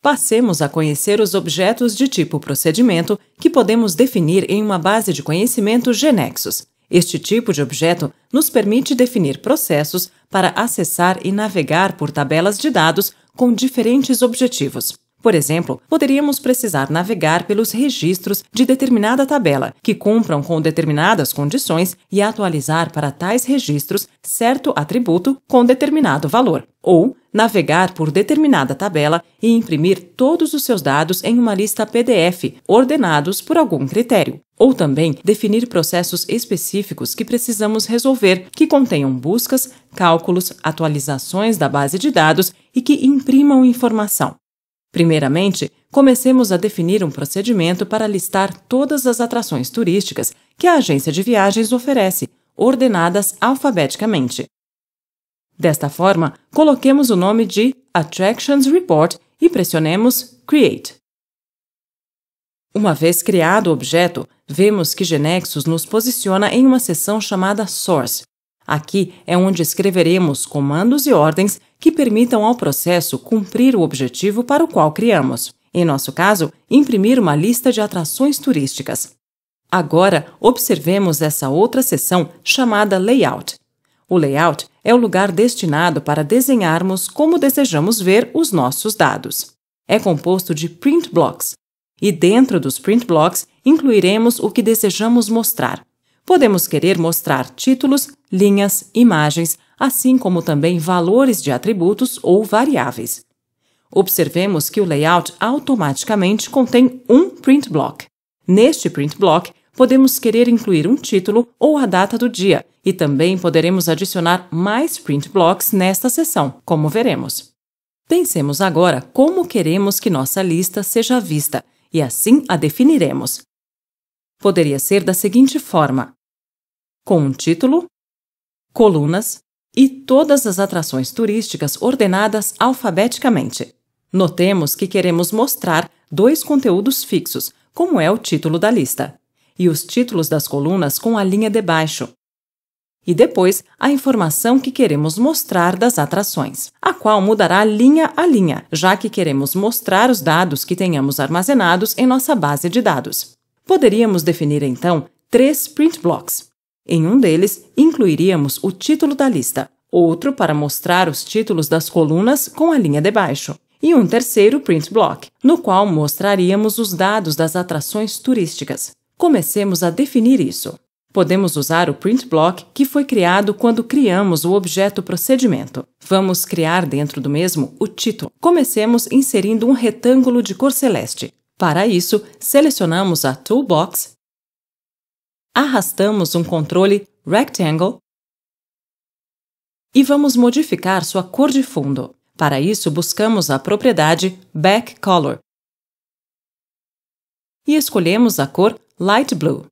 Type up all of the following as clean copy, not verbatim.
Passemos a conhecer os objetos de tipo procedimento que podemos definir em uma base de conhecimento GNexus. Este tipo de objeto nos permite definir processos para acessar e navegar por tabelas de dados com diferentes objetivos. Por exemplo, poderíamos precisar navegar pelos registros de determinada tabela, que cumpram com determinadas condições, e atualizar para tais registros certo atributo com determinado valor. Ou navegar por determinada tabela e imprimir todos os seus dados em uma lista PDF, ordenados por algum critério. Ou também definir processos específicos que precisamos resolver, que contenham buscas, cálculos, atualizações da base de dados e que imprimam informação. Primeiramente, comecemos a definir um procedimento para listar todas as atrações turísticas que a agência de viagens oferece, ordenadas alfabeticamente. Desta forma, coloquemos o nome de Attractions Report e pressionemos Create. Uma vez criado o objeto, vemos que GNexus nos posiciona em uma seção chamada Source. Aqui é onde escreveremos comandos e ordens que permitam ao processo cumprir o objetivo para o qual criamos. Em nosso caso, imprimir uma lista de atrações turísticas. Agora, observemos essa outra seção chamada Layout. O Layout é o lugar destinado para desenharmos como desejamos ver os nossos dados. É composto de Print Blocks, e dentro dos Print Blocks incluiremos o que desejamos mostrar. Podemos querer mostrar títulos, linhas, imagens, assim como também valores de atributos ou variáveis. Observemos que o layout automaticamente contém um print block. Neste print block, podemos querer incluir um título ou a data do dia, e também poderemos adicionar mais print blocks nesta seção, como veremos. Pensemos agora como queremos que nossa lista seja vista, e assim a definiremos. Poderia ser da seguinte forma: com um título, colunas e todas as atrações turísticas ordenadas alfabeticamente. Notemos que queremos mostrar dois conteúdos fixos, como é o título da lista, e os títulos das colunas com a linha debaixo. E depois, a informação que queremos mostrar das atrações, a qual mudará linha a linha, já que queremos mostrar os dados que tenhamos armazenados em nossa base de dados. Poderíamos definir, então, 3 print blocks. Em um deles, incluiríamos o título da lista, outro para mostrar os títulos das colunas com a linha debaixo, e um terceiro print block, no qual mostraríamos os dados das atrações turísticas. Comecemos a definir isso. Podemos usar o print block que foi criado quando criamos o objeto procedimento. Vamos criar dentro do mesmo o título. Comecemos inserindo um retângulo de cor celeste. Para isso, selecionamos a Toolbox, arrastamos um controle Rectangle e vamos modificar sua cor de fundo. Para isso, buscamos a propriedade Back Color e escolhemos a cor Light Blue.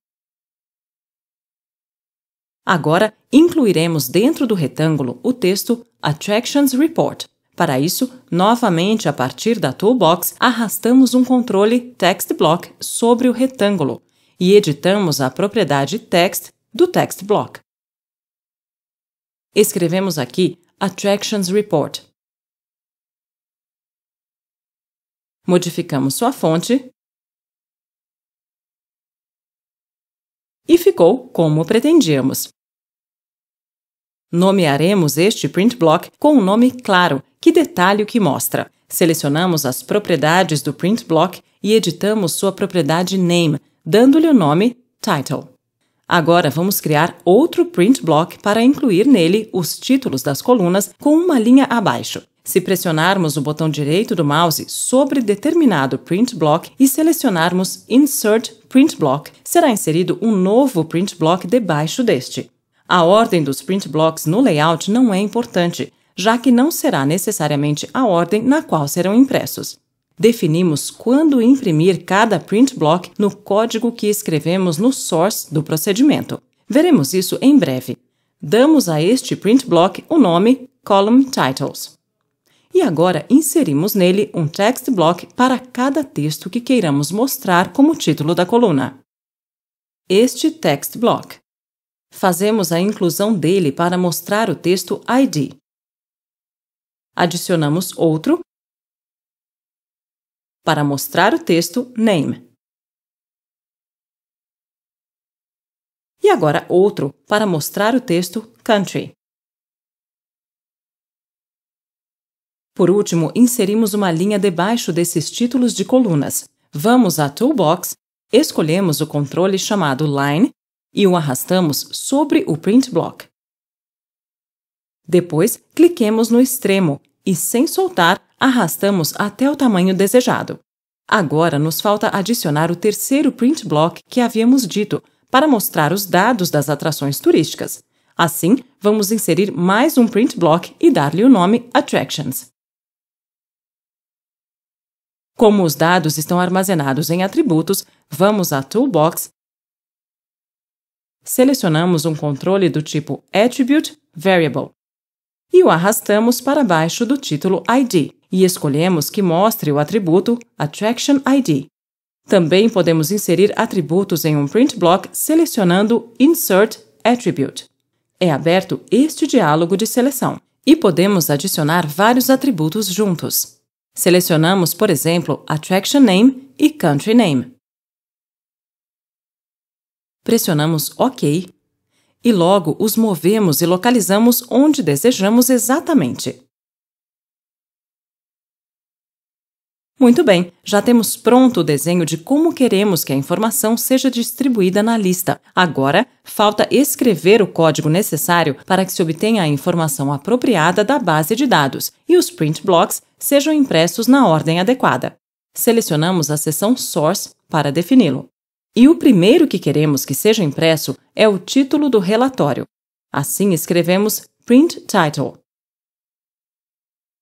Agora, incluiremos dentro do retângulo o texto Attractions Report. Para isso, novamente a partir da Toolbox, arrastamos um controle Text Block sobre o retângulo e editamos a propriedade Text do Text Block. Escrevemos aqui Attractions Report. Modificamos sua fonte e ficou como pretendíamos. Nomearemos este print block com um nome claro, que detalhe o que mostra. Selecionamos as propriedades do print block e editamos sua propriedade Name, dando-lhe o nome Title. Agora vamos criar outro print block para incluir nele os títulos das colunas com uma linha abaixo. Se pressionarmos o botão direito do mouse sobre determinado print block e selecionarmos Insert Print Block, será inserido um novo print block debaixo deste. A ordem dos print blocks no layout não é importante, já que não será necessariamente a ordem na qual serão impressos. Definimos quando imprimir cada print block no código que escrevemos no source do procedimento. Veremos isso em breve. Damos a este print block o nome Column Titles. E agora inserimos nele um text block para cada texto que queiramos mostrar como título da coluna. Este text block. Fazemos a inclusão dele para mostrar o texto ID. Adicionamos outro para mostrar o texto Name. E agora outro para mostrar o texto Country. Por último, inserimos uma linha debaixo desses títulos de colunas. Vamos à Toolbox, escolhemos o controle chamado Line e o arrastamos sobre o Print Block. Depois, cliquemos no extremo e, sem soltar, arrastamos até o tamanho desejado. Agora nos falta adicionar o terceiro Print Block que havíamos dito, para mostrar os dados das atrações turísticas. Assim, vamos inserir mais um Print Block e dar-lhe o nome Attractions. Como os dados estão armazenados em atributos, vamos à Toolbox, selecionamos um controle do tipo Attribute Variable e o arrastamos para baixo do título ID e escolhemos que mostre o atributo Attraction ID. Também podemos inserir atributos em um Print Block selecionando Insert Attribute. É aberto este diálogo de seleção e podemos adicionar vários atributos juntos. Selecionamos, por exemplo, Attraction Name e Country Name. Pressionamos OK e logo os movemos e localizamos onde desejamos exatamente. Muito bem, já temos pronto o desenho de como queremos que a informação seja distribuída na lista. Agora, falta escrever o código necessário para que se obtenha a informação apropriada da base de dados e os print blocks sejam impressos na ordem adequada. Selecionamos a seção Source para defini-lo. E o primeiro que queremos que seja impresso é o título do relatório. Assim, escrevemos Print Title.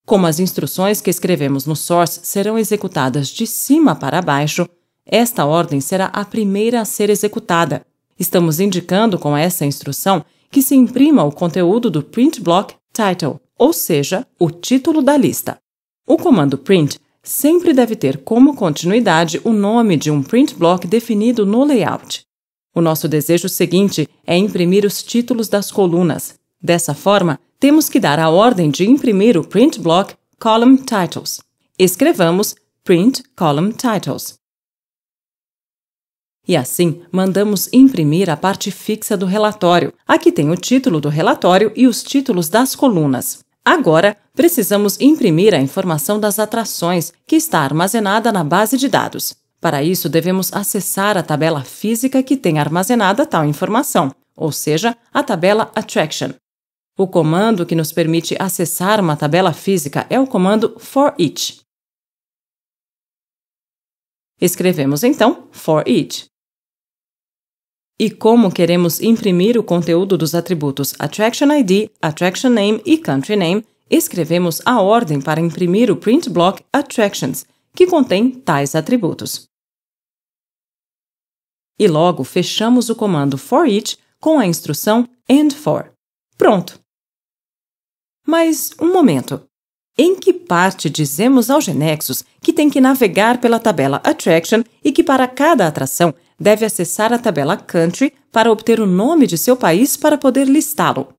Como as instruções que escrevemos no Source serão executadas de cima para baixo, esta ordem será a primeira a ser executada. Estamos indicando com essa instrução que se imprima o conteúdo do Print Block Title, ou seja, o título da lista. O comando print sempre deve ter como continuidade o nome de um print block definido no layout. O nosso desejo seguinte é imprimir os títulos das colunas. Dessa forma, temos que dar a ordem de imprimir o Print Block Column Titles. Escrevamos Print Column Titles. E assim, mandamos imprimir a parte fixa do relatório. Aqui tem o título do relatório e os títulos das colunas. Agora, precisamos imprimir a informação das atrações, que está armazenada na base de dados. Para isso, devemos acessar a tabela física que tem armazenada tal informação, ou seja, a tabela Attraction. O comando que nos permite acessar uma tabela física é o comando FOREACH. Escrevemos então FOREACH. E como queremos imprimir o conteúdo dos atributos Attraction ID, Attraction Name e Country Name, escrevemos a ordem para imprimir o Print Block Attractions, que contém tais atributos. E logo fechamos o comando FOREACH com a instrução AND4. Pronto! Mas, um momento. Em que parte dizemos ao GeneXus que tem que navegar pela tabela Attraction e que para cada atração deve acessar a tabela Country para obter o nome de seu país para poder listá-lo?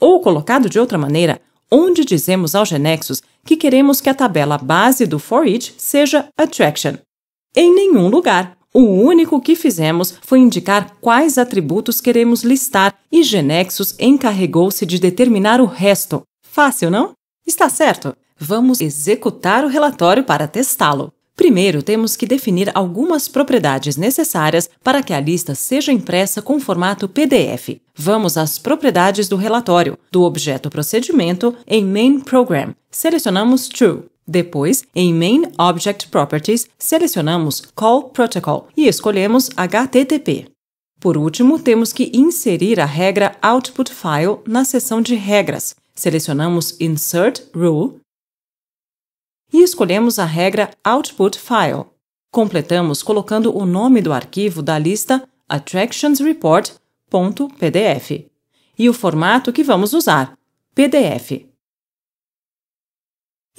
Ou, colocado de outra maneira, onde dizemos ao GeneXus que queremos que a tabela base do FOREACH seja Attraction? Em nenhum lugar. O único que fizemos foi indicar quais atributos queremos listar e GeneXus encarregou-se de determinar o resto. Fácil, não? Está certo! Vamos executar o relatório para testá-lo. Primeiro, temos que definir algumas propriedades necessárias para que a lista seja impressa com formato PDF. Vamos às propriedades do relatório, do objeto procedimento em Main Program. Selecionamos True. Depois, em Main Object Properties, selecionamos Call Protocol e escolhemos HTTP. Por último, temos que inserir a regra Output File na seção de regras. Selecionamos Insert Rule e escolhemos a regra Output File. Completamos colocando o nome do arquivo da lista attractionsreport.pdf e o formato que vamos usar, PDF.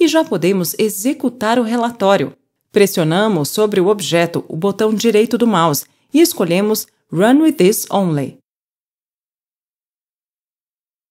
E já podemos executar o relatório. Pressionamos sobre o objeto o botão direito do mouse e escolhemos Run with this only.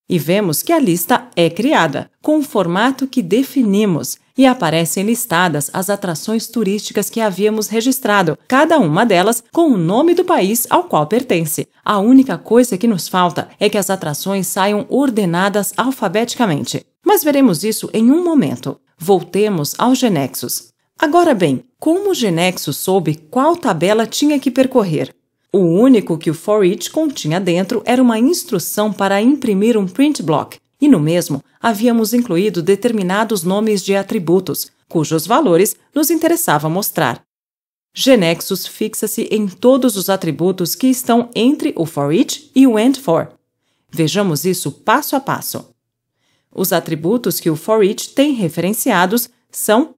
E vemos que a lista é criada, com o formato que definimos. e aparecem listadas as atrações turísticas que havíamos registrado, cada uma delas com o nome do país ao qual pertence. A única coisa que nos falta é que as atrações saiam ordenadas alfabeticamente. Mas veremos isso em um momento. Voltemos ao GeneXus. Agora bem, como o GeneXus soube qual tabela tinha que percorrer? O único que o ForEach continha dentro era uma instrução para imprimir um print block, e no mesmo havíamos incluído determinados nomes de atributos, cujos valores nos interessava mostrar. GeneXus fixa-se em todos os atributos que estão entre o ForEach e o AND4. Vejamos isso passo a passo. Os atributos que o ForEach tem referenciados são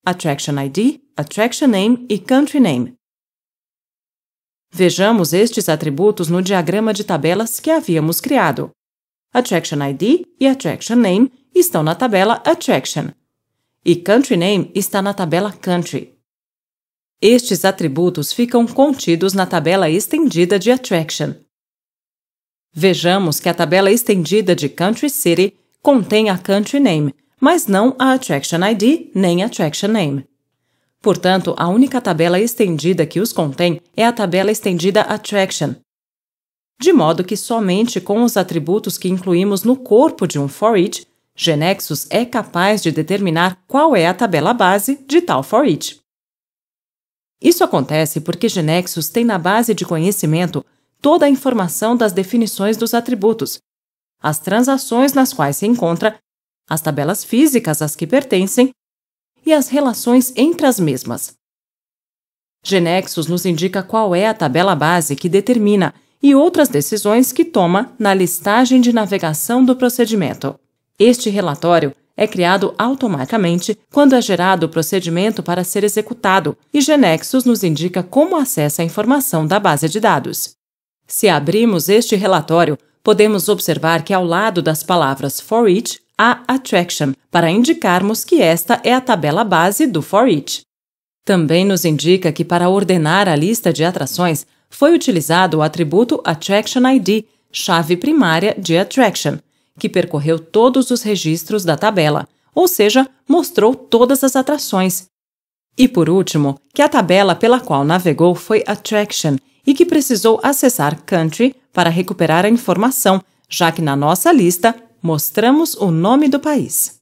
Attraction ID, Attraction Name e Country Name. Vejamos estes atributos no diagrama de tabelas que havíamos criado. Attraction ID e Attraction Name estão na tabela Attraction, e Country Name está na tabela Country. Estes atributos ficam contidos na tabela estendida de Attraction. Vejamos que a tabela estendida de Country City contém a Country Name, mas não a Attraction ID nem Attraction Name. Portanto, a única tabela estendida que os contém é a tabela estendida Attraction. De modo que somente com os atributos que incluímos no corpo de um ForEach, GeneXus é capaz de determinar qual é a tabela base de tal ForEach. Isso acontece porque GeneXus tem na base de conhecimento toda a informação das definições dos atributos, as transações nas quais se encontra, as tabelas físicas às que pertencem e as relações entre as mesmas. GeneXus nos indica qual é a tabela base que determina e outras decisões que toma na listagem de navegação do procedimento. Este relatório é criado automaticamente quando é gerado o procedimento para ser executado e GeneXus nos indica como acessa a informação da base de dados. Se abrirmos este relatório, podemos observar que ao lado das palavras ForEach há Attraction, para indicarmos que esta é a tabela base do ForEach. Também nos indica que para ordenar a lista de atrações foi utilizado o atributo Attraction ID, chave primária de Attraction, que percorreu todos os registros da tabela, ou seja, mostrou todas as atrações. E por último, que a tabela pela qual navegou foi Attraction e que precisou acessar Country para recuperar a informação, já que na nossa lista mostramos o nome do país.